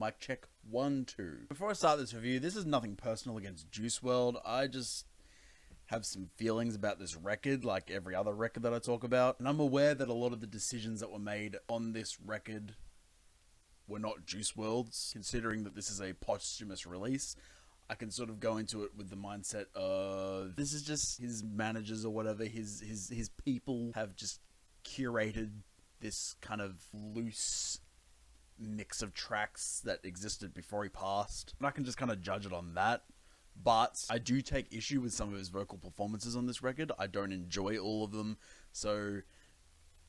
Mic check 1, 2. Before I start this review, this is nothing personal against Juice WRLD. I just have some feelings about this record, like every other record that I talk about. And I'm aware that a lot of the decisions that were made on this record were not Juice WRLD's. Considering that this is a posthumous release, I can sort of go into it with the mindset of this is just his managers or whatever, his people have just curated this kind of loose mix of tracks that existed before he passed. And I can just kind of judge it on that. But I do take issue with some of his vocal performances on this record. I don't enjoy all of them. So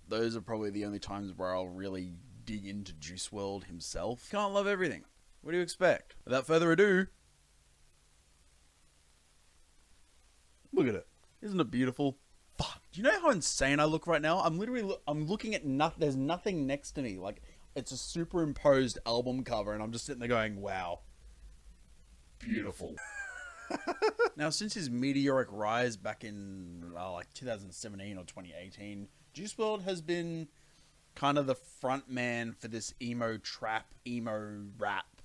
those are probably the only times where I'll really dig into Juice WRLD himself. Can't love everything. What do you expect? Without further ado, look at it. Isn't it beautiful? Fuck. Do you know how insane I look right now? I'm looking at nothing. There's nothing next to me. Like, it's a superimposed album cover, and I'm just sitting there going, wow. Beautiful. Now, since his meteoric rise back in like 2017 or 2018, Juice WRLD has been kind of the front man for this emo trap, emo rap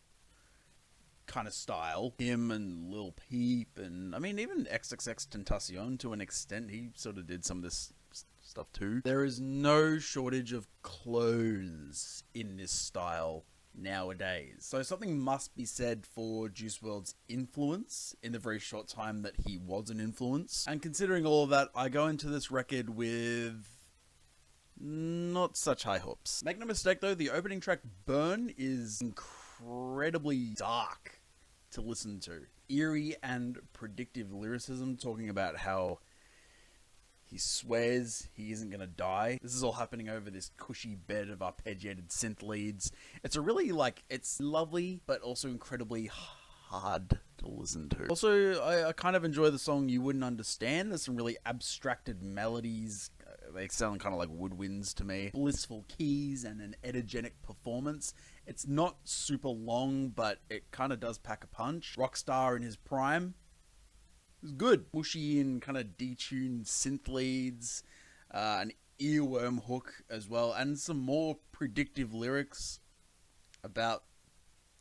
kind of style. Him and Lil Peep, and I mean even XXXTentacion to an extent, he sort of did some of this stuff too. There is no shortage of clones in this style nowadays. So something must be said for Juice WRLD's influence in the very short time that he was an influence. And considering all of that, I go into this record with not such high hopes. Make no mistake though, the opening track, Burn, is incredibly dark to listen to. Eerie and predictive lyricism, talking about how he swears he isn't gonna die. This is all happening over this cushy bed of arpeggiated synth leads. It's a really, it's lovely, but also incredibly hard to listen to. Also, I kind of enjoy the song You Wouldn't Understand. There's some really abstracted melodies. They sound kind of like woodwinds to me. Blissful keys and an edogenic performance. It's not super long, but it kind of does pack a punch. Rockstar in his prime is good. Mushy and kind of detuned synth leads, an earworm hook as well, and some more predictive lyrics about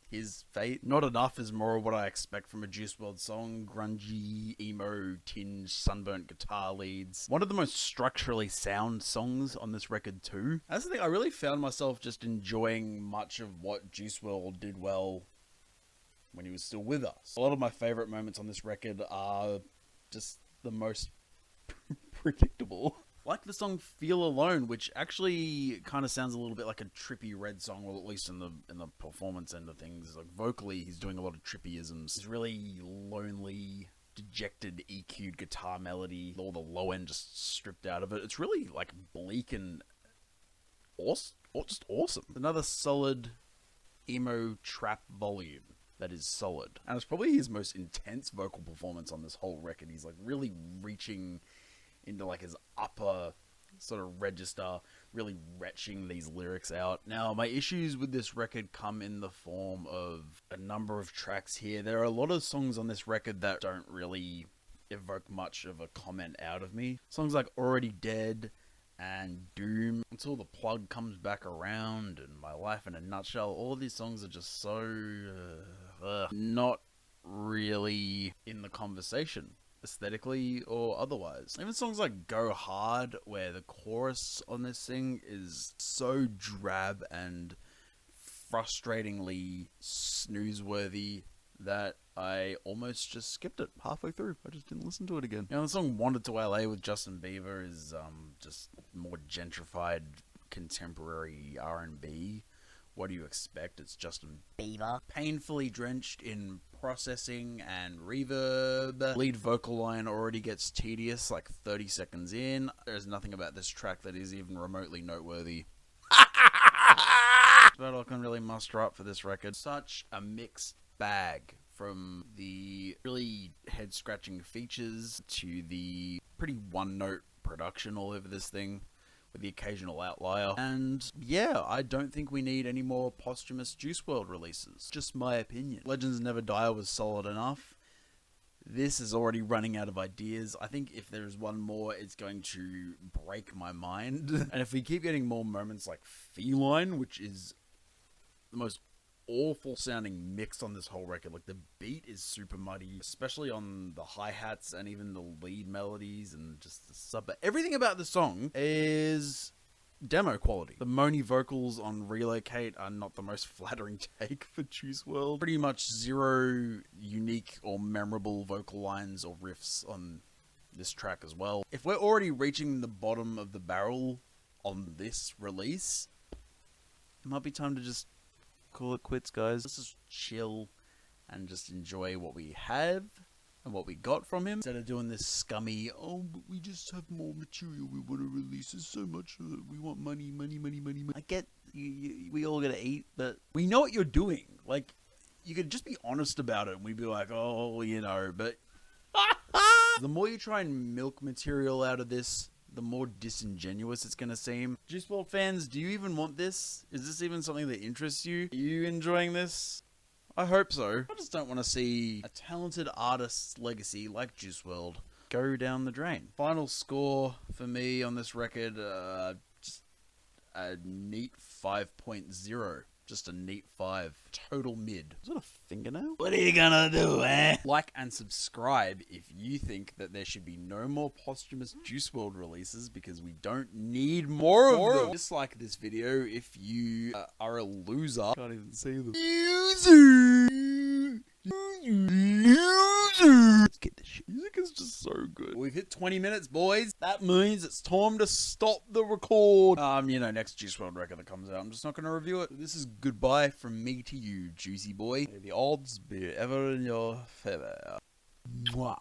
his fate. Not Enough is more what I expect from a Juice WRLD song. Grungy, emo, tinged, sunburnt guitar leads. One of the most structurally sound songs on this record too. That's the thing, I really found myself just enjoying much of what Juice WRLD did well when he was still with us. A lot of my favorite moments on this record are just the most predictable. Like the song Feel Alone, which actually kind of sounds a little bit like a Trippie Redd song, well, at least in the performance end of things. Like vocally, he's doing a lot of Trippie-isms. This really lonely, dejected, EQ'd guitar melody, all the low end just stripped out of it. It's really like bleak and just awesome. Another solid emo trap volume that is solid. And it's probably his most intense vocal performance on this whole record. He's like really reaching into like his upper sort of register, really retching these lyrics out. Now, my issues with this record come in the form of a number of tracks here. There are a lot of songs on this record that don't really evoke much of a comment out of me. Songs like Already Dead and Doom, Until the Plug Comes Back Around, and My Life in a Nutshell. All of these songs are just so not really in the conversation, aesthetically or otherwise. Even songs like Go Hard, where the chorus on this thing is so drab and frustratingly snooze-worthy that I almost just skipped it halfway through. I just didn't listen to it again. You know, the song Wandered to LA with Justin Bieber is just more gentrified contemporary R&B. What do you expect? It's Justin Bieber. Painfully drenched in processing and reverb. Lead vocal line already gets tedious like 30 seconds in. There's nothing about this track that is even remotely noteworthy. That's about all I can really muster up for this record. Such a mixed bag, from the really head-scratching features to the pretty one-note production all over this thing, with the occasional outlier. And yeah, I don't think we need any more posthumous Juice WRLD releases. Just my opinion. Legends Never Die was solid enough. This is already running out of ideas. I think if there's one more, it's going to break my mind. And if we keep getting more moments like Feline, which is the most awful sounding mix on this whole record. Like, the beat is super muddy, especially on the hi-hats and even the lead melodies and just the sub. But everything about the song is demo quality. The moany vocals on Relocate are not the most flattering take for Juice WRLD. Pretty much zero unique or memorable vocal lines or riffs on this track as well. If we're already reaching the bottom of the barrel on this release, it might be time to just call it quits, guys. Let's just chill and just enjoy what we have and what we got from him, instead of doing this scummy, oh, but we just have more material we want to release. There's so much we want money. I get we all gotta eat, but we know what you're doing. Like, you could just be honest about it and we'd be like, oh, you know, but the more you try and milk material out of this, the more disingenuous it's going to seem. Juice WRLD fans, do you even want this? Is this even something that interests you? Are you enjoying this? I hope so. I just don't want to see a talented artist's legacy like Juice WRLD go down the drain. Final score for me on this record, just a neat 5.0. Just a neat 5. Total mid. Is that a fingernail? What are you gonna do, eh? Like and subscribe if you think that there should be no more posthumous Juice WRLD releases, because we don't need more of them. Dislike this video if you are a loser. Can't even see them. Let's get this shit. Music is just so good. We've hit 20 minutes, boys. That means it's time to stop the record. You know, next Juice WRLD record that comes out, I'm just not going to review it. This is goodbye from me to you, juicy boy. May the odds be ever in your favor. Mwah.